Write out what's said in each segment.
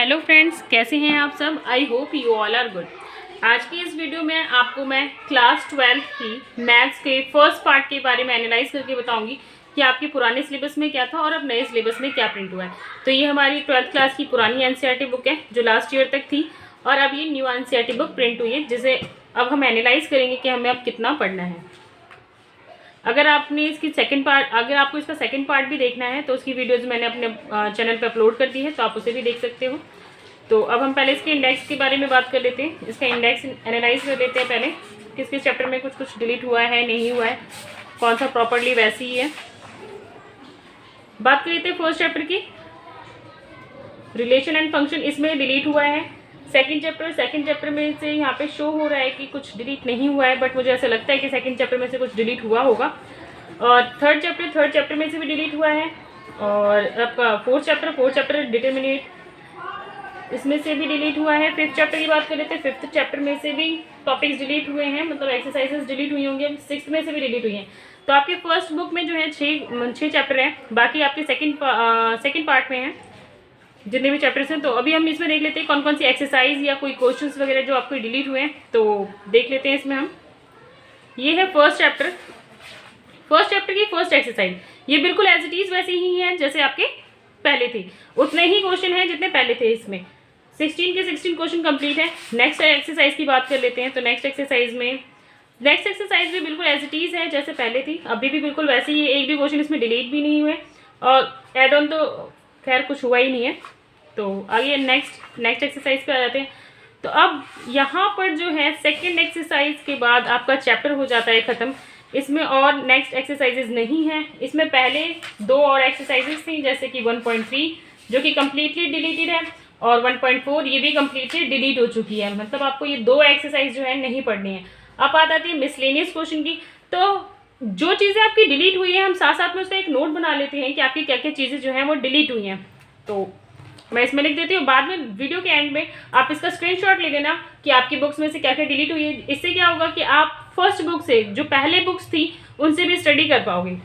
Hello friends, कैसे हैं आप सब। I hope you all are good. आज की इस वीडियो में आपको मैं क्लास 12 की मैथ्स के फर्स्ट पार्ट के बारे में एनालाइज करके बताऊंगी कि आपके पुराने सिलेबस में क्या था और अब नए सिलेबस में क्या प्रिंट हुआ है। तो ये हमारी 12th क्लास की पुरानी एनसीईआरटी बुक है जो लास्ट ईयर तक थी, और अब ये न्यू एनसीईआरटी बुक प्रिंट हुई है जिसे अब हम एनालाइज करेंगे कि हमें अब कितना पढ़ना है। अगर आपने इसकी अगर आपको इसका सेकंड पार्ट भी देखना है तो उसकी वीडियोज़ मैंने अपने चैनल पर अपलोड कर दी है, तो आप उसे भी देख सकते हो। तो अब हम पहले इसके इंडेक्स के बारे में बात कर लेते हैं। इसका इंडेक्स एनालाइज कर लेते हैं पहले, किस किस चैप्टर में कुछ कुछ डिलीट हुआ है, नहीं हुआ है, कौन सा प्रॉपरली वैसी ही है। बात कर लेते हैं फर्स्ट चैप्टर की, रिलेशन एंड फंक्शन। इसमें डिलीट हुआ है सेकंड चैप्टर में से यहाँ पे शो हो रहा है कि कुछ डिलीट नहीं हुआ है, बट मुझे ऐसा लगता है कि सेकंड चैप्टर में से कुछ डिलीट हुआ होगा। और थर्ड चैप्टर में से भी डिलीट हुआ है। और आपका फोर्थ चैप्टर डिटरमिनेट, इसमें से भी डिलीट हुआ है। फिफ्थ चैप्टर की बात कर लेते हैं। फिफ्थ चैप्टर में से भी टॉपिक्स डिलीट हुए हैं, मतलब एक्सरसाइजेस डिलीट हुई होंगी। सिक्स्थ में से भी डिलीट हुई हैं। तो आपके फर्स्ट बुक में जो है छः चैप्टर हैं, बाकी आपके सेकंड पार्ट में हैं जितने भी चैप्टर्स हैं। तो अभी हम इसमें देख लेते हैं कौन कौन सी एक्सरसाइज या कोई क्वेश्चंस वगैरह जो आपको डिलीट हुए हैं, तो देख लेते हैं इसमें हम। ये है फर्स्ट चैप्टर की फर्स्ट एक्सरसाइज। ये बिल्कुल एज इट इज़ वैसे ही है जैसे आपके पहले थे, उतने ही क्वेश्चन हैं जितने पहले थे। इसमें 16 के 16 क्वेश्चन कंप्लीट है। नेक्स्ट एक्सरसाइज की बात कर लेते हैं। तो नेक्स्ट एक्सरसाइज भी बिल्कुल एज इट इज़ है जैसे पहले थी, अभी भी बिल्कुल वैसे ही है। एक भी क्वेश्चन इसमें डिलीट भी नहीं हुए, और एड ऑन तो खैर कुछ हुआ ही नहीं है। तो आगे नेक्स्ट एक्सरसाइज पे आ जाते हैं। तो अब यहाँ पर जो है सेकेंड एक्सरसाइज के बाद आपका चैप्टर हो जाता है ख़त्म। इसमें और नेक्स्ट एक्सरसाइजेज नहीं है। इसमें पहले दो और एक्सरसाइजेज थी, जैसे कि 1.3 जो कि कम्प्लीटली डिलीटेड है, और 1.4 ये भी कम्प्लीटली डिलीट हो चुकी है। मतलब आपको ये दो एक्सरसाइज जो है नहीं पढ़नी है। अब बात आती है मिसलेनियस क्वेश्चन की। तो जो चीज़ें आपकी डिलीट हुई है, हम साथ साथ में उसका एक नोट बना लेते हैं कि आपकी क्या क्या चीज़ें जो हैं वो डिलीट हुई हैं। तो मैं इसमें लिख देती हूँ, बाद में वीडियो के एंड में आप इसका स्क्रीनशॉट ले लेना कि आपकी बुक्स में से क्या क्या डिलीट हुई है। इससे क्या होगा कि आप फर्स्ट बुक से जो पहले बुक्स थी उनसे भी स्टडी कर पाओगे।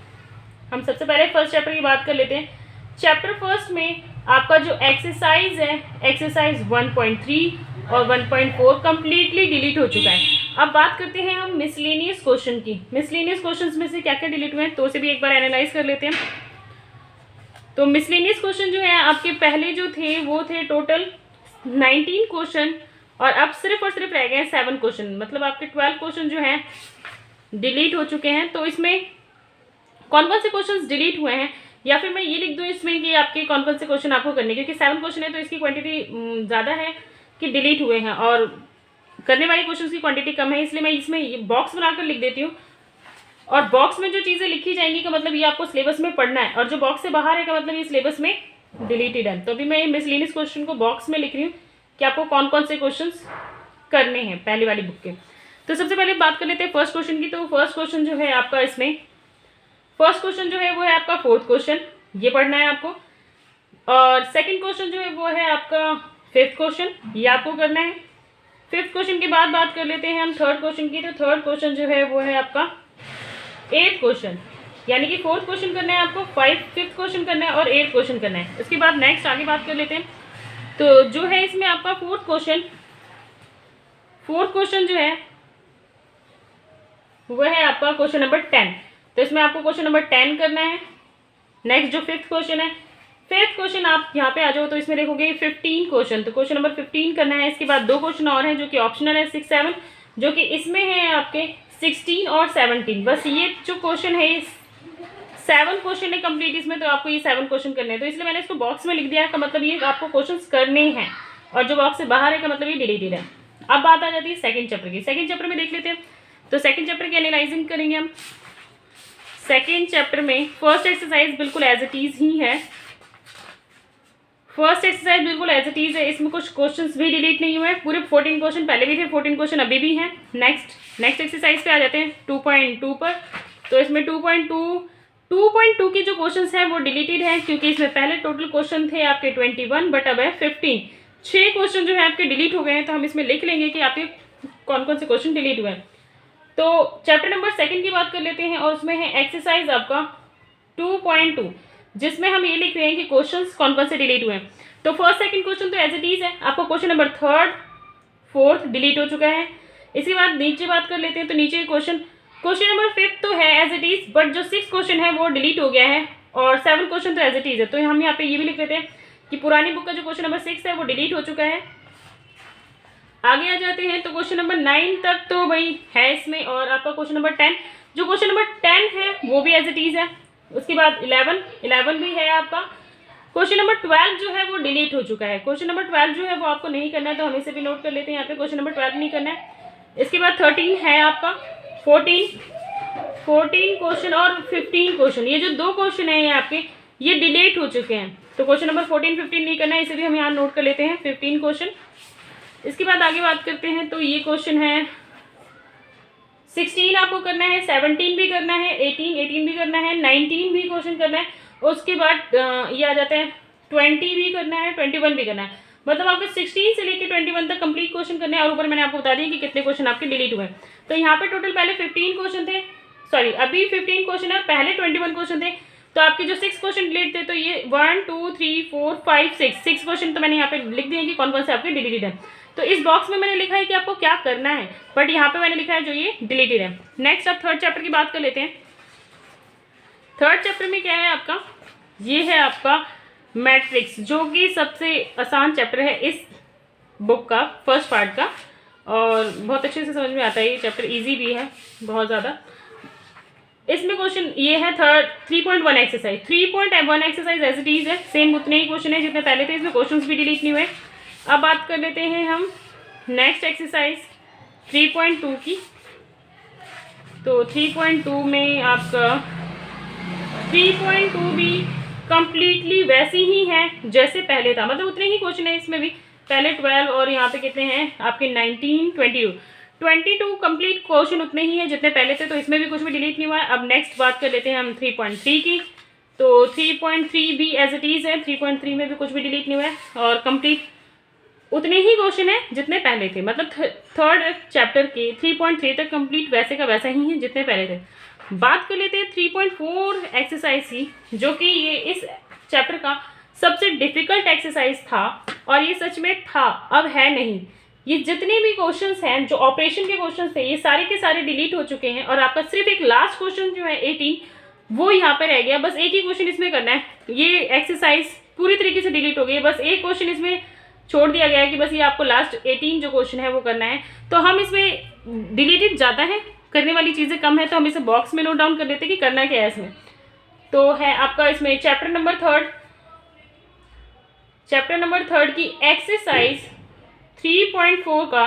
हम सबसे पहले फर्स्ट चैप्टर की बात कर लेते हैं। चैप्टर फर्स्ट में आपका जो एक्सरसाइज है, एक्सरसाइज 1.3 और 1.4 कम्प्लीटली डिलीट हो चुका है। अब बात करते हैं हम मिसलेनियस क्वेश्चन की। मिसलेनियस क्वेश्चन में से क्या क्या डिलीट हुए हैं तो उसे भी एक बार एनालाइज कर लेते हैं। तो मिसलेनियस क्वेश्चन जो है आपके पहले जो थे वो थे टोटल 19 क्वेश्चन, और अब सिर्फ और सिर्फ रह गए हैं 7 क्वेश्चन। मतलब आपके 12 क्वेश्चन जो हैं डिलीट हो चुके हैं। तो इसमें कौन कौन से क्वेश्चंस डिलीट हुए हैं, या फिर मैं ये लिख दूँ इसमें कि आपके कौन कौन से क्वेश्चन आपको करने, क्योंकि 7 क्वेश्चन है तो इसकी क्वांटिटी ज़्यादा है कि डिलीट हुए हैं, और करने वाले क्वेश्चन की क्वांटिटी कम है। इसलिए मैं इसमें बॉक्स बनाकर लिख देती हूँ, और बॉक्स में जो चीज़ें लिखी जाएंगी का मतलब ये आपको सिलेबस में पढ़ना है, और जो बॉक्स से बाहर है का मतलब ये सिलेबस में डिलीटेड है। तो अभी मैं ये मिसलेनियस क्वेश्चन को बॉक्स में लिख रही हूँ कि आपको कौन कौन से क्वेश्चंस करने हैं पहले वाली बुक के। तो सबसे पहले बात कर लेते हैं फर्स्ट क्वेश्चन की। तो फर्स्ट क्वेश्चन जो है आपका इसमें वो है आपका फोर्थ क्वेश्चन, ये पढ़ना है आपको। और सेकंड क्वेश्चन जो है वो है आपका फिफ्थ क्वेश्चन, ये आपको करना है। फिफ्थ क्वेश्चन के बाद बात कर लेते हैं हम थर्ड क्वेश्चन की। तो थर्ड क्वेश्चन जो है वो है आपका 8th क्वेश्चन, यानी कि फोर्थ क्वेश्चन करना है आपको, फिफ्थ क्वेश्चन करना है और 8th क्वेश्चन करना है। उसके बाद नेक्स्ट आगे बात कर लेते हैं। तो जो है इसमें आपका फोर्थ क्वेश्चन जो है वो है आपका क्वेश्चन नंबर 10। तो इसमें आपको क्वेश्चन नंबर 10 करना है। नेक्स्ट जो फिफ्थ क्वेश्चन आप यहाँ पे आ जाओ तो इसमें देखोगे 15 क्वेश्चन, तो क्वेश्चन नंबर 15 करना है। इसके बाद दो क्वेश्चन और हैं जो कि ऑप्शनल है 6, 7, जो कि इसमें है आपके 16 और 17। बस ये जो क्वेश्चन है 7 क्वेश्चन है कंप्लीट इसमें, तो आपको ये 7 क्वेश्चन करने हैं। तो इसलिए मैंने इसको बॉक्स में लिख दिया है, का मतलब ये आपको क्वेश्चन करने हैं, और जो बॉक्स से बाहर है का मतलब ये डिलीटेड है। अब बात आ जाती है सेकंड चैप्टर की। सेकंड चैप्टर में देख लेते हैं। तो सेकंड चैप्टर की एनालाइजिंग करेंगे हम। सेकंड चैप्टर में फर्स्ट एक्सरसाइज बिल्कुल एज इट इज ही है। इसमें कुछ क्वेश्चंस भी डिलीट नहीं हुए। पूरे 14 क्वेश्चन पहले भी थे, 14 क्वेश्चन अभी भी हैं। नेक्स्ट एक्सरसाइज पे आ जाते हैं 2.2 पर। तो इसमें 2.2 की जो क्वेश्चंस हैं वो डिलीटेड है, क्योंकि इसमें पहले टोटल क्वेश्चन थे आपके 21, बट अब है 15। 6 क्वेश्चन जो है आपके डिलीट हो गए हैं। तो हम इसमें लिख लेंगे कि आपके कौन कौन से क्वेश्चन डिलीट हुए हैं। तो चैप्टर नंबर 2 की बात कर लेते हैं, और उसमें है एक्सरसाइज आपका 2.2, जिसमें हम ये लिख रहे हैं कि क्वेश्चंस कौन कौन से डिलीट हुए हैं। तो फर्स्ट सेकंड क्वेश्चन तो एज इट इज है, आपको question number third fourth delete हो चुका है। इसके बाद नीचे बात कर लेते हैं, तो नीचे क्वेश्चन नंबर फिफ्थ तो है एज इट इज, बट जो 6 क्वेश्चन है वो डिलीट हो गया है और 7 क्वेश्चन तो एज इट इज है। तो हम यहाँ पे ये भी लिख लेते हैं कि पुरानी बुक का जो क्वेश्चन नंबर 6 है वो डिलीट हो चुका है। आगे आ जाते हैं, तो क्वेश्चन नंबर 9 तक तो भाई है इसमें, और आपका क्वेश्चन नंबर 10, जो क्वेश्चन नंबर 10 है वो भी एज इट इज है। उसके बाद 11 भी है आपका। क्वेश्चन नंबर 12 जो है वो डिलीट हो चुका है। क्वेश्चन नंबर 12 जो है वो आपको नहीं करना है, तो हम इसे भी नोट कर लेते हैं यहाँ पे, क्वेश्चन नंबर 12 नहीं करना है। इसके बाद 13 है आपका, 14 क्वेश्चन और 15 क्वेश्चन, ये जो 2 क्वेश्चन है ये आपके ये डिलीट हो चुके हैं। तो क्वेश्चन नंबर 14 15 नहीं करना है, इसे भी हम यहाँ नोट कर लेते हैं, 15 क्वेश्चन। इसके बाद आगे बात करते हैं, तो ये क्वेश्चन है 16 आपको करना है, 17 भी करना है, 18 भी करना है, 19 भी क्वेश्चन करना है। उसके बाद ये आ जाते हैं 20 भी करना है, 21 भी करना है। मतलब आपको 16 से लेकर 21 तक कंप्लीट क्वेश्चन करने हैं, और ऊपर मैंने आपको बता दिया कि कितने क्वेश्चन आपके डिलीट हुए हैं। तो यहाँ पे टोटल पहले 15 क्वेश्चन थे, सॉरी अभी 15 क्वेश्चन है, पहले 21 क्वेश्चन थे। तो आपके जो 6 क्वेश्चन डिलीट थे, तो ये 1 2 3 4 5 6 क्वेश्चन तो मैंने यहाँ पे लिख दिए कि कौन कौन से आपके डिलीटेड है। तो इस बॉक्स में मैंने लिखा है कि आपको क्या करना है, बट यहाँ पे मैंने लिखा है जो ये डिलीटेड है। नेक्स्ट आप थर्ड चैप्टर की बात कर लेते हैं। थर्ड चैप्टर में क्या है आपका, ये है आपका मैट्रिक्स, जो कि सबसे आसान चैप्टर है इस बुक का, फर्स्ट पार्ट का, और बहुत अच्छे से समझ में आता है। ये चैप्टर इजी भी है बहुत ज़्यादा। इसमें क्वेश्चन ये है 3.1 exercise, 3.1 exercise as it is है, सेम उतने ही क्वेश्चन है जितने पहले थे, इसमें क्वेश्चंस भी डिलीट नहीं हुए। अब बात कर लेते हैं हम नेक्स्ट एक्सरसाइज 3.2 की। तो 3.2 में आपका 3.2 भी कंप्लीटली वैसी ही है जैसे पहले था, मतलब उतने ही क्वेश्चन है इसमें भी, पहले 12 और यहाँ पे कितने हैं आपके 19 22 कंप्लीट क्वेश्चन उतने ही हैं जितने पहले थे, तो इसमें भी कुछ भी डिलीट नहीं हुआ है। अब नेक्स्ट बात कर लेते हैं हम 3.3 की। तो 3.3 भी एज इट इज़ है, 3.3 में भी कुछ भी डिलीट नहीं हुआ है, और कंप्लीट उतने ही क्वेश्चन है जितने पहले थे, मतलब थर्ड चैप्टर के 3.3 तक कंप्लीट वैसे का वैसा ही है जितने पहले थे। बात कर लेते हैं 3.4 एक्सरसाइज की, जो कि ये इस चैप्टर का सबसे डिफिकल्ट एक्सरसाइज था, और ये सच में था, अब है नहीं। ये जितने भी क्वेश्चंस हैं जो ऑपरेशन के क्वेश्चंस थे, ये सारे के सारे डिलीट हो चुके हैं, और आपका सिर्फ एक लास्ट क्वेश्चन जो है 18 वो यहाँ पे रह गया। बस एक ही क्वेश्चन इसमें करना है, ये एक्सरसाइज पूरी तरीके से डिलीट हो गई है, बस एक क्वेश्चन इसमें छोड़ दिया गया है कि बस ये आपको लास्ट 18 जो क्वेश्चन है वो करना है। तो हम इसमें डिलीटेड ज़्यादा है, करने वाली चीज़ें कम है, तो हम इसे बॉक्स में नोट डाउन कर लेते हैं कि करना क्या है इसमें। तो है आपका इसमें चैप्टर नंबर थर्ड की एक्सरसाइज 3.4 का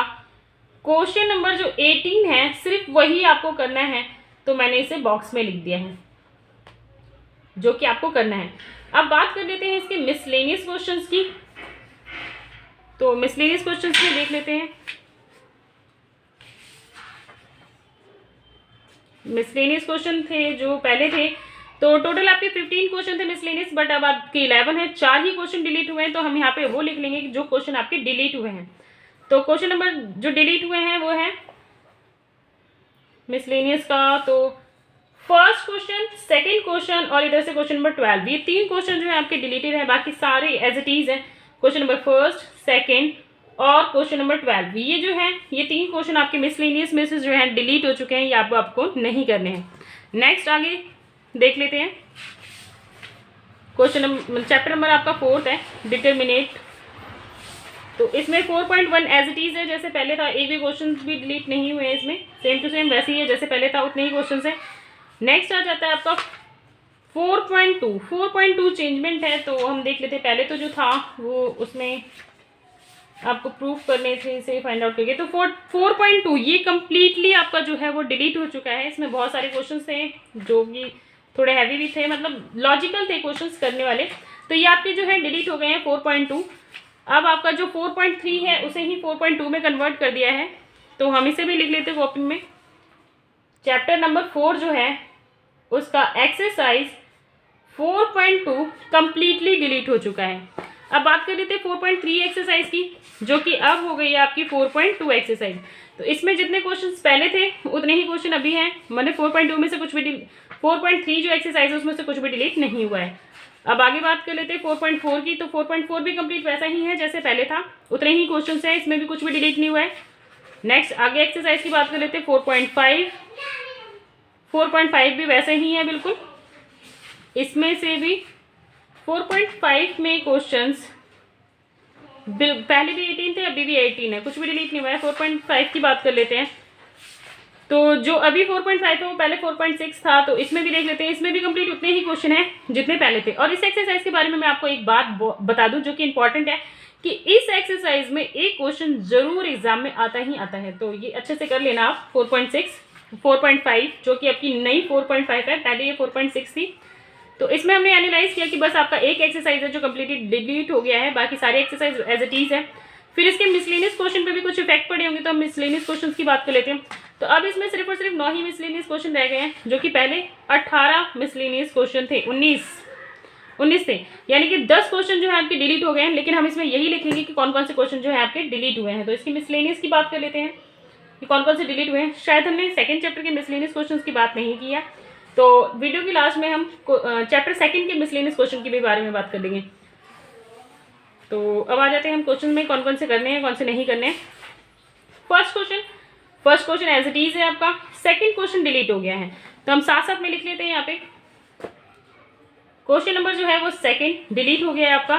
क्वेश्चन नंबर जो 18 है, सिर्फ वही आपको करना है। तो मैंने इसे बॉक्स में लिख दिया है जो कि आपको करना है। अब बात कर लेते हैं इसके मिसलेनियस क्वेश्चंस की। तो मिसलेनियस क्वेश्चंस में देख लेते हैं। मिसलेनियस क्वेश्चन थे जो पहले थे, तो टोटल आपके 15 क्वेश्चन थे मिसलेनियस, बट अब आपके 11 है, 4 ही क्वेश्चन डिलीट हुए हैं। तो हम यहाँ पे वो लिख लेंगे जो क्वेश्चन आपके डिलीट हुए हैं। तो क्वेश्चन नंबर जो डिलीट हुए हैं वो है मिसलेनियस का, तो फर्स्ट क्वेश्चन, सेकंड क्वेश्चन और इधर से क्वेश्चन नंबर 12, ये 3 क्वेश्चन जो है आपके डिलीटेड है, बाकी सारे एज इट इज है। क्वेश्चन नंबर फर्स्ट, सेकंड और क्वेश्चन नंबर 12, ये जो है ये 3 क्वेश्चन आपके मिसलेनियस में से जो है डिलीट हो चुके हैं, ये आपको नहीं करने हैं। नेक्स्ट आगे देख लेते हैं। क्वेश्चन नंबर चैप्टर नंबर आपका 4 है, डिटर्मिनेट। तो इसमें 4.1 एज इट इज है जैसे पहले था, एक भी क्वेश्चन भी डिलीट नहीं हुए हैं इसमें, सेम टू सेम वैसे ही है जैसे पहले था, उतने ही क्वेश्चन है। नेक्स्ट आ जाता है आपका 4.2 चेंजमेंट है। तो हम देख लेते हैं, पहले तो जो था वो उसमें आपको प्रूफ करने थे, इसे फाइंड आउट करके। तो 4.2 ये कम्प्लीटली आपका जो है वो डिलीट हो चुका है। इसमें बहुत सारे क्वेश्चन थे जो कि थोड़े हैवी भी थे, मतलब लॉजिकल थे क्वेश्चंस करने वाले, तो ये आपके जो है डिलीट हो गए हैं 4.2। अब आपका जो 4.3 है उसे ही 4.2 में कन्वर्ट कर दिया है। तो हम इसे भी लिख लेते हैं कॉपी में। चैप्टर नंबर 4 जो है उसका एक्सरसाइज 4.2 कम्प्लीटली डिलीट हो चुका है। अब बात कर लेते हैं 4.3 एक्सरसाइज की, जो कि अब हो गई है आपकी 4.2 एक्सरसाइज। तो इसमें जितने क्वेश्चंस पहले थे उतने ही क्वेश्चन अभी हैं, मतलब 4.2 में से कुछ भी 4.3 जो एक्सरसाइज है उसमें से कुछ भी डिलीट नहीं हुआ है। अब आगे बात कर लेते हैं 4.4 की। तो 4.4 भी कंप्लीट वैसा ही है जैसे पहले था, उतने ही क्वेश्चन है, इसमें भी कुछ भी डिलीट नहीं हुआ है। नेक्स्ट आगे एक्सरसाइज की बात कर लेते हैं 4.5। 4.5 भी वैसे ही है बिल्कुल, इसमें से भी 4.5 में क्वेश्चंस पहले भी 18 थे, अभी भी 18 है, कुछ भी डिलीट नहीं हुआ है। 4.5 की बात कर लेते हैं। तो जो अभी 4.5 है वो पहले 4.6 था, तो इसमें भी देख लेते हैं, इसमें भी कंप्लीट उतने ही क्वेश्चन हैं जितने पहले थे। और इस एक्सरसाइज के बारे में मैं आपको एक बात बता दूं जो कि इंपॉर्टेंट है, कि इस एक्सरसाइज में एक क्वेश्चन जरूर एग्जाम में आता ही आता है, तो ये अच्छे से कर लेना आप। 4.6 4.5 जो कि आपकी नई 4.5 है, पहले ये 4.6 थी। तो इसमें हमने एनालाइज किया कि बस आपका एक एक्सरसाइज है जो कम्प्लीटली डिलीट हो गया है, बाकी सारे एक्सरसाइज एज इट इज है। फिर इसके मिसलेनियस क्वेश्चन पे भी कुछ इफेक्ट पड़े होंगे, तो हम मिसलेनियस क्वेश्चन की बात कर लेते हैं। तो अब इसमें सिर्फ और सिर्फ 9 ही मिसलेनियस क्वेश्चन रह गए हैं, जो कि पहले 18 मिसलेनियस क्वेश्चन थे, 19 थे, यानी कि 10 क्वेश्चन जो है आपके डिलीट हो गए हैं। लेकिन हम इसमें यही लिखेंगे कि कौन कौन से क्वेश्चन जो है आपके डिलीट हुए हैं। तो इसकी मिसलेनियस की बात कर लेते हैं कि कौन कौन से डिलीट हुए हैं। शायद हमने सेकंड चैप्टर के मिसलेनियस क्वेश्चन की बात नहीं की है, तो वीडियो की लास्ट में हम चैप्टर सेकंड के मिसलेनियस क्वेश्चन के भी बारे में बात कर लेंगे। तो अब आ जाते हैं हम क्वेश्चन में कौन कौन से करने हैं, कौन से नहीं करने हैं। First question as it is है आपका। सेकंड क्वेश्चन डिलीट हो गया है, तो हम साथ साथ में लिख लेते हैं यहाँ पे। क्वेश्चन नंबर जो है वो सेकंड डिलीट हो गया है आपका।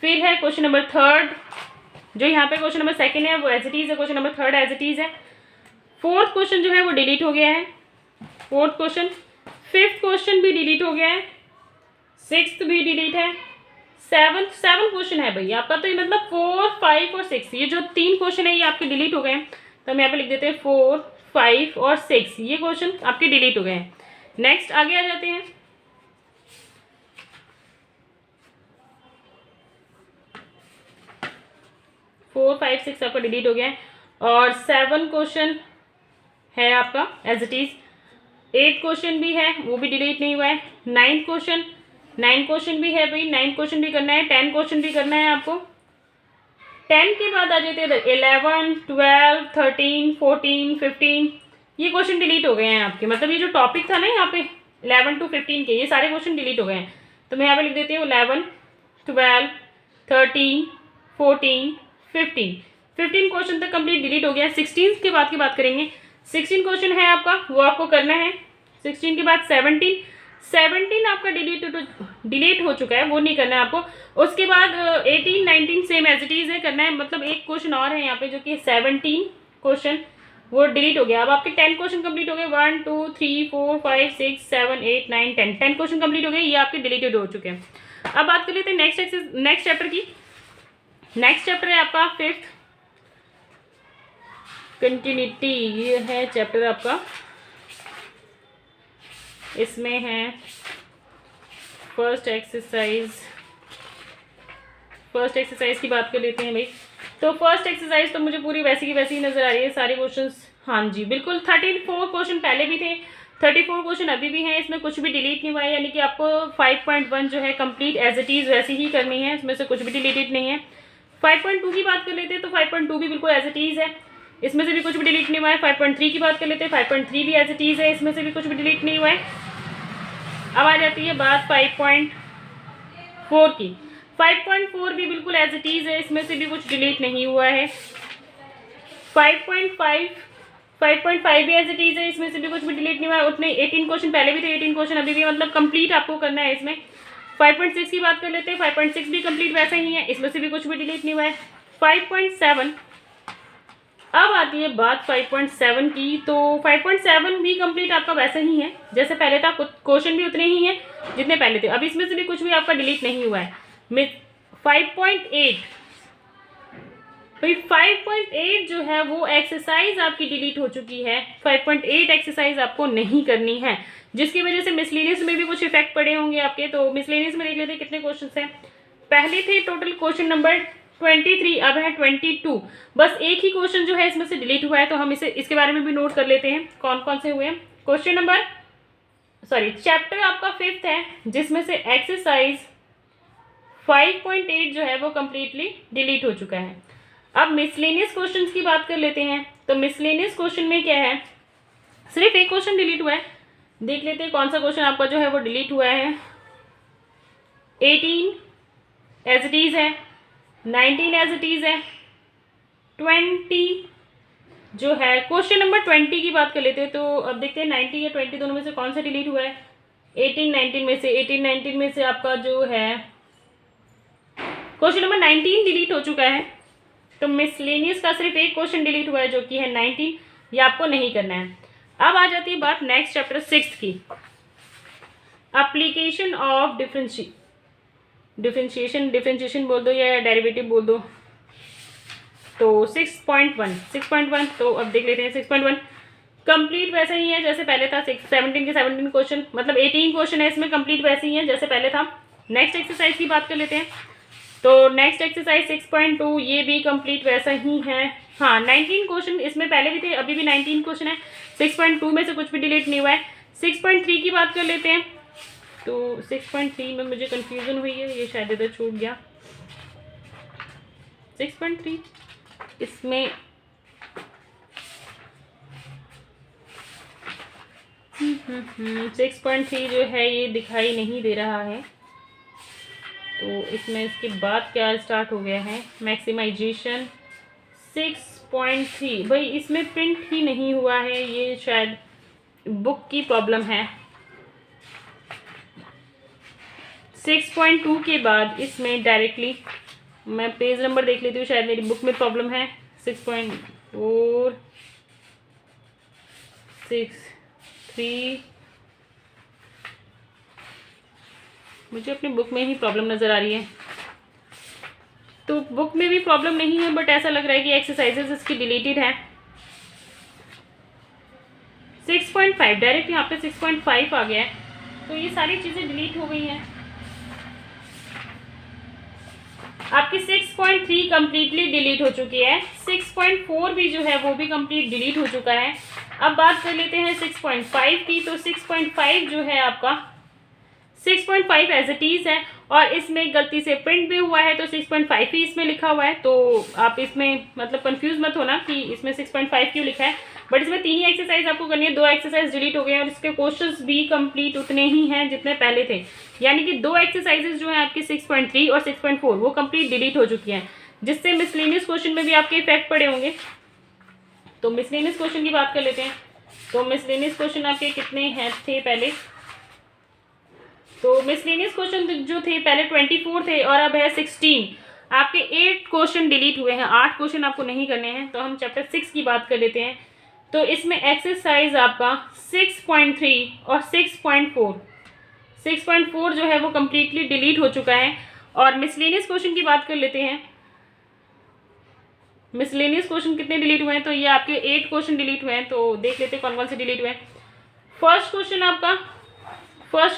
फिर है क्वेश्चन नंबर थर्ड, जो यहाँ पे क्वेश्चन नंबर सेकंड है वो एज इट इज है, question number third as it is है। फोर्थ क्वेश्चन जो है वो डिलीट हो गया है, फोर्थ क्वेश्चन। फिफ्थ क्वेश्चन भी डिलीट हो गया है, सिक्स्थ भी डिलीट है, सेवन क्वेश्चन है भैया आपका। तो ये मतलब 4, 5 और 6, ये जो 3 क्वेश्चन है ये आपके डिलीट हो गए हैं। तो हम यहाँ पे लिख देते हैं 4, 5 और 6, ये क्वेश्चन आपके डिलीट हो गए हैं। नेक्स्ट आगे आ जाते हैं। फोर, 5, 6 आपका डिलीट हो गया है, और 7 क्वेश्चन है आपका एज इट इज। 8 क्वेश्चन भी है, वो भी डिलीट नहीं हुआ है। 9 क्वेश्चन भी है भाई, 9 क्वेश्चन भी करना है, 10 क्वेश्चन भी करना है आपको। 10 के बाद आ जाते हैं 11, 12, 13, 14, 15, ये क्वेश्चन डिलीट हो गए हैं आपके। मतलब ये जो टॉपिक था ना यहाँ पे 11 to 15 के, ये सारे क्वेश्चन डिलीट हो गए हैं। तो मैं यहाँ पे लिख देती हूँ 11, 12, 13, 14, 15 क्वेश्चन तक कंप्लीट डिलीट हो गया। 16 के बाद की बात करेंगे। 16 क्वेश्चन है आपका, वो आपको करना है। 16 के बाद 17 आपका डिलीट हो चुका है, वो नहीं करना है आपको। उसके बाद 18, 19 सेम एज इट इज है करना है। मतलब एक क्वेश्चन और है यहाँ पे जो कि 17 क्वेश्चन वो डिलीट हो गया। अब आपके 10 क्वेश्चन कंप्लीट हो गए, 1, 2, 3, 4, 5, 6, 7, 8, 9, 10 क्वेश्चन कंप्लीट हो गए, ये आपके डिलीटेड हो चुके हैं। अब बात कर लेते हैं नेक्स्ट चैप्टर की। नेक्स्ट चैप्टर है आपका 5th कंटिन्यूटी, ये है चैप्टर आपका। इसमें है फर्स्ट एक्सरसाइज की बात कर लेते हैं भाई। तो फर्स्ट एक्सरसाइज तो मुझे पूरी वैसी की वैसी ही नजर आ रही है, सारे क्वेश्चंस। हाँ जी बिल्कुल, 34 क्वेश्चन पहले भी थे, 34 क्वेश्चन अभी भी हैं, इसमें कुछ भी डिलीट नहीं हुआ है। यानी कि आपको 5.1 जो है कंप्लीट एज इट इज वैसी ही करनी है, इसमें से कुछ भी डिलीटेड नहीं है। 5.2 की बात कर लेते हैं, तो 5.2 भी बिल्कुल एज इट इज है, इसमें से भी कुछ भी डिलीट नहीं हुआ है। 5.3 की बात कर लेते हैं, 5.3 भी एज इट इज है, इसमें से भी कुछ भी डिलीट नहीं हुआ है। अब आ जाती है बात 5.4 की। 5.4 भी बिल्कुल एज इट इज है, इसमें से भी कुछ डिलीट नहीं हुआ है। 5.5 भी एज इट इज है, इसमें से भी कुछ भी डिलीट नहीं हुआ है। उतने 18 क्वेश्चन पहले भी थे, 18 क्वेश्चन अभी भी, मतलब कंप्लीट आपको करना है इसमें। 5.6 की बात कर लेते हैं, 5.6 भी कंप्लीट वैसा ही है, इसमें से भी कुछ भी डिलीट नहीं हुआ है। 5.7, अब आती है बात 5.7 की। तो 5.7 भी कंप्लीट आपका वैसा ही है जैसे पहले था, क्वेश्चन भी उतने ही हैं जितने पहले थे। अब इसमें से भी कुछ भी आपका डिलीट नहीं हुआ है। 5.8 भाई, 5.8 जो है वो एक्सरसाइज आपकी डिलीट हो चुकी है। 5.8 एक्सरसाइज आपको नहीं करनी है, जिसकी वजह से मिसलेनियस में भी कुछ इफेक्ट पड़े होंगे आपके। तो मिसलेनियस में देख लेते हैं कितने क्वेश्चन हैं। पहले थे टोटल क्वेश्चन नंबर 23, अब है 22। बस एक ही क्वेश्चन जो है इसमें से डिलीट हुआ है, तो हम इसके बारे में भी नोट कर लेते हैं कौन कौन से हुए हैं। चैप्टर आपका 5th है, जिसमें से एक्सरसाइज 5.8 जो है वो कंप्लीटली डिलीट हो चुका है। अब मिसलेनियस क्वेश्चंस की बात कर लेते हैं। तो मिसलेनियस क्वेश्चन में क्या है, सिर्फ एक क्वेश्चन डिलीट हुआ है। देख लेते हैं कौन सा क्वेश्चन आपका जो है वो डिलीट हुआ है। 18 एज इट इज़ है, 19 एज इट इज़ है, 20 जो है, क्वेश्चन नंबर 20 की बात कर लेते हैं। तो अब देखते हैं 90 या 20 दोनों में से कौन सा डिलीट हुआ है। 18 19 में से, 18 19 में से आपका जो है क्वेश्चन नंबर 19 डिलीट हो चुका है। तो मिसलेनियस का सिर्फ एक क्वेश्चन डिलीट हुआ है जो कि है 19, ये आपको नहीं करना है। अब आ जाती है बात नेक्स्ट चैप्टर 6 की, एप्लीकेशन ऑफ डिफरेंशिएशन बोल दो या डेरिवेटिव बोल दो। तो 6.1 तो अब देख लेते हैं 6.1 कंप्लीट वैसा ही है जैसे पहले था। 17 के 17 क्वेश्चन, मतलब 18 क्वेश्चन है इसमें, कंप्लीट वैसे ही है जैसे पहले था। नेक्स्ट एक्सरसाइज की बात कर लेते हैं। तो नेक्स्ट एक्सरसाइज 6.2 ये भी कंप्लीट वैसा ही है। हाँ, 19 क्वेश्चन इसमें पहले भी थे, अभी भी 19 क्वेश्चन है। 6.2 में से कुछ भी डिलीट नहीं हुआ है। 6.3 की बात कर लेते हैं। तो 6.3 में मुझे कंफ्यूजन हुई है, ये शायद इधर छूट गया। 6.3 इसमें 6.3 जो है ये दिखाई नहीं दे रहा है। तो इसमें इसके बाद क्या स्टार्ट हो गया है, मैक्सिमाइजेशन 6.3 भाई इसमें प्रिंट ही नहीं हुआ है, ये शायद बुक की प्रॉब्लम है। 6.2 के बाद इसमें डायरेक्टली मैं पेज नंबर देख लेती हूँ, शायद मेरी बुक में प्रॉब्लम है। 6.4 6.3 मुझे अपनी बुक में ही प्रॉब्लम नज़र आ रही है। तो बुक में भी प्रॉब्लम नहीं है, बट ऐसा लग रहा है कि एक्सरसाइजेस इसकी डिलीटेड है। 6.5 डायरेक्ट यहाँ पे 6.5 आ गया है, तो ये सारी चीज़ें डिलीट हो गई हैं। आपकी 6.3 कम्प्लीटली डिलीट हो चुकी है। 6.4 भी जो है वो भी कम्प्लीट डिलीट हो चुका है। अब बात कर लेते हैं 6.5 की। तो 6.5 जो है आपका 6.5 एज इट इज़ है, और इसमें गलती से प्रिंट भी हुआ है तो 6.5 ही इसमें लिखा हुआ है। तो आप इसमें मतलब कंफ्यूज मत होना कि इसमें 6.5 क्यों लिखा है, बट इसमें 3 ही एक्सरसाइज आपको करनी है। 2 एक्सरसाइज डिलीट हो गए हैं और इसके क्वेश्चंस भी कंप्लीट उतने ही हैं जितने पहले थे, यानी कि 2 एक्सरसाइजेज जो हैं आपकी 6.3 और 6.4 वो कंप्लीट डिलीट हो चुकी हैं, जिससे मिसलेनियस क्वेश्चन में भी आपके इफेक्ट पड़े होंगे। तो मिसलेनियस क्वेश्चन की बात कर लेते हैं। तो मिसलेनियस क्वेश्चन आपके कितने हैं थे पहले। तो मिसलेनियस क्वेश्चन जो थे पहले 24 थे और अब है 16। आपके 8 क्वेश्चन डिलीट हुए हैं, 8 क्वेश्चन आपको नहीं करने हैं। तो हम चैप्टर 6 की बात कर लेते हैं। तो इसमें एक्सरसाइज आपका 6.3 और 6.4 जो है वो कम्प्लीटली डिलीट हो चुका है। और मिसलेनियस क्वेश्चन की बात कर लेते हैं। मिसलेनियस क्वेश्चन कितने डिलीट हुए हैं, तो ये आपके 8 क्वेश्चन डिलीट हुए हैं। तो देख लेते हैं कौन कौन से डिलीट हुए हैं। फर्स्ट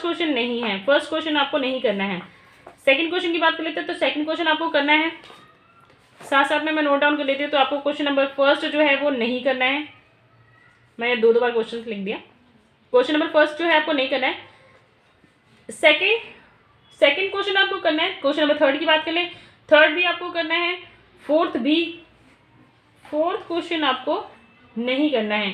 क्वेश्चन नहीं है, फर्स्ट क्वेश्चन आपको नहीं करना है। सेकंड क्वेश्चन की बात कर लेते हैं। तो सेकंड क्वेश्चन आपको करना है, साथ साथ में मैं नोट डाउन कर लेती हूँ। तो आपको क्वेश्चन नंबर फर्स्ट जो है वो नहीं करना है। मैंने 2 बार क्वेश्चन लिख दिया। क्वेश्चन नंबर फर्स्ट जो है आपको नहीं करना है। सेकंड क्वेश्चन आपको करना है। क्वेश्चन नंबर थर्ड की बात कर लें, थर्ड भी आपको करना है। फोर्थ क्वेश्चन आपको नहीं करना है।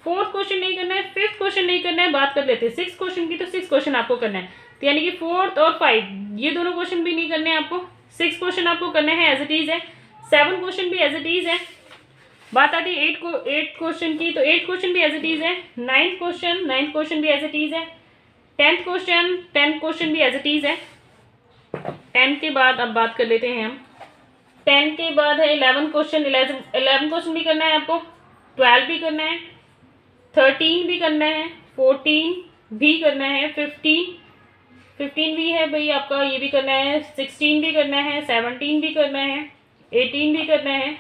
फोर्थ क्वेश्चन नहीं करना है, फिफ्थ क्वेश्चन नहीं करना है। बात कर लेते हैं 6 क्वेश्चन की। तो 6 क्वेश्चन आपको करना है, तो यानी कि 4 और 5 ये दोनों क्वेश्चन भी नहीं करने हैं आपको। 6 क्वेश्चन आपको करना है एज इट इज है। 7 क्वेश्चन भी एज इट इज है। बात आती है 8 क्वेश्चन की। तो 8 क्वेश्चन भी एज इट इज है। 9th क्वेश्चन भी एज इट इज है। 10th क्वेश्चन भी एज इट इज है। 10 के बाद अब बात कर लेते हैं हम। 10 के बाद है 11 क्वेश्चन। 11 क्वेश्चन भी करना है आपको। 12 भी करना है, 13 भी करना है, 14 भी करना है, 15 भी है भाई आपका, ये भी करना है। 16 भी करना है, 17 भी करना है, 18 भी करना है।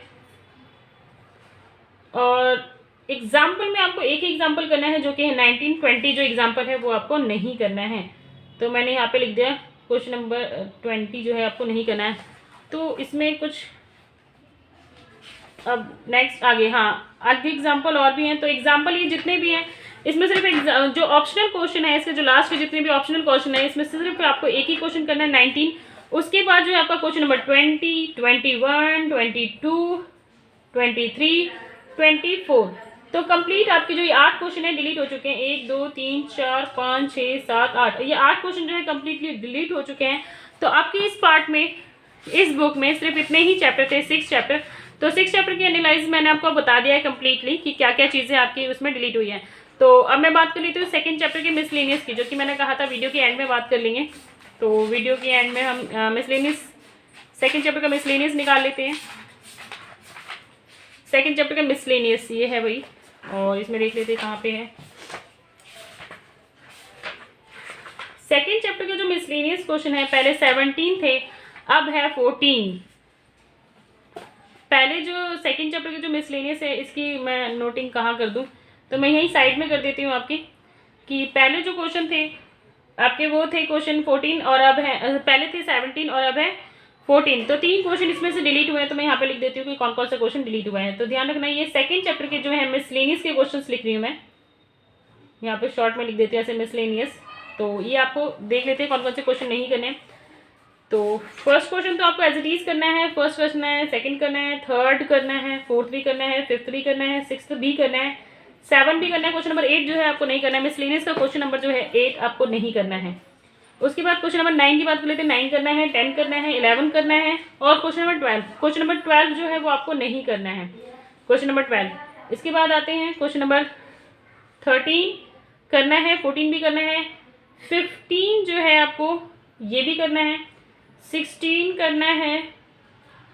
और एग्जाम्पल में आपको एक ही एग्जाम्पल करना है जो कि है 19, 20 जो एग्जाम्पल है वो आपको नहीं करना है। तो मैंने यहाँ पे लिख दिया क्वेश्चन नंबर 20 जो है आपको नहीं करना है। तो इसमें कुछ अब नेक्स्ट आगे, हाँ आगे एग्जाम्पल और भी हैं। तो एग्जाम्पल ये जितने भी हैं इसमें सिर्फ जो ऑप्शनल क्वेश्चन है, इसके जो लास्ट के जितने भी ऑप्शनल क्वेश्चन है इसमें सिर्फ आपको एक ही क्वेश्चन करना है 19। उसके बाद जो है आपका क्वेश्चन नंबर 20, 21, 22, 23, 24। तो कंप्लीट आपके जो ये 8 क्वेश्चन है डिलीट हो चुके हैं। 1 2 3 4 5 6 7 8, ये 8 क्वेश्चन जो है कम्प्लीटली डिलीट हो चुके हैं। तो आपके इस पार्ट में, इस बुक में सिर्फ इतने ही चैप्टर थे, 6 चैप्टर। तो 6 चैप्टर की एनालाइज मैंने आपको बता दिया है कम्प्लीटली कि क्या क्या चीज़ें आपकी उसमें डिलीट हुई हैं। तो अब मैं बात कर लेती हूँ सेकंड चैप्टर के मिसलेनियस की, जो कि मैंने कहा था वीडियो के एंड में बात कर लेंगे। तो वीडियो के एंड में हम मिसलेनियस, सेकंड चैप्टर का मिसलेनियस निकाल लेते हैं। सेकंड चैप्टर का मिसलेनियस ये है भाई, और इसमें देख लेते हैं कहाँ पे है। सेकंड चैप्टर के जो मिसलेनियस क्वेश्चन है, पहले 17 थे, अब है 14। पहले जो सेकंड चैप्टर के जो मिसलेनियस है, इसकी मैं नोटिंग कहाँ कर दूँ, तो मैं यहीं साइड में कर देती हूँ आपकी, कि पहले जो क्वेश्चन थे आपके वो थे क्वेश्चन 14 और अब है, पहले थे 17 और अब है 14। तो 3 क्वेश्चन इसमें से डिलीट हुए हैं, तो मैं यहाँ पे लिख देती हूँ कि कौन कौन सा क्वेश्चन डिलीट हुआ है। तो ध्यान रखना, ये सेकंड चैप्टर के जो है मिसलेनियस के क्वेश्चंस लिख रही हूँ मैं, यहाँ पे शॉर्ट में लिख देती हूँ ऐसे मिसलेनियस। तो ये आपको देख लेते हैं कौन कौन से क्वेश्चन नहीं करने। तो फर्स्ट क्वेश्चन तो आपको एज इट इज करना है, फर्स्ट करना है, सेकंड करना है, थर्ड करना है, फोर्थ भी करना है, फिफ्थ भी करना है, सिक्स्थ भी करना है, 7 भी करना है। क्वेश्चन नंबर 8 जो है आपको नहीं करना है, मिसलेनियस का क्वेश्चन नंबर जो है 8 आपको नहीं करना है। उसके बाद क्वेश्चन नंबर 9 की बात कर लेते हैं, 9 करना है, 10 करना है, 11 करना है, और क्वेश्चन नंबर 12, क्वेश्चन नंबर 12 जो है वो आपको नहीं करना है, क्वेश्चन नंबर 12। इसके बाद आते हैं क्वेश्चन नंबर 13 करना है, 14 भी करना है, 15 जो है आपको ये भी करना है, 16 करना है,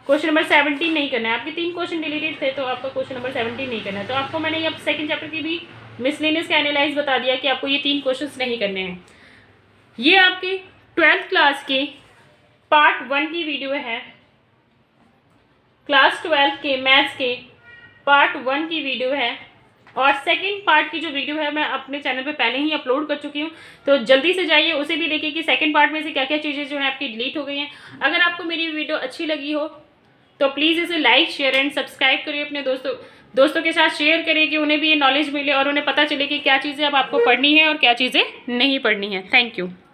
क्वेश्चन नंबर 17 नहीं करना है। आपके 3 क्वेश्चन डिलीटेड थे, तो आपका क्वेश्चन नंबर 17 नहीं करना है। तो आपको मैंने अब सेकंड चैप्टर की भी मिसलेनियस का एनालाइज बता दिया कि आपको ये 3 क्वेश्चंस नहीं करने हैं। ये आपके 12th क्लास के पार्ट 1 की वीडियो है, क्लास 12 के मैथ्स के पार्ट 1 की वीडियो है, और सेकंड पार्ट की जो वीडियो है मैं अपने चैनल पे पहले ही अपलोड कर चुकी हूँ। तो जल्दी से जाइए उसे भी देखिए कि सेकंड पार्ट में से क्या क्या चीज़ें जो है आपकी डिलीट हो गई हैं। अगर आपको मेरी वीडियो अच्छी लगी हो तो प्लीज़ इसे लाइक, शेयर एंड सब्सक्राइब करिए, अपने दोस्तों के साथ शेयर करिए कि उन्हें भी ये नॉलेज मिले और उन्हें पता चले कि क्या चीज़ें अब आपको पढ़नी है और क्या चीज़ें नहीं पढ़नी है। Thank you.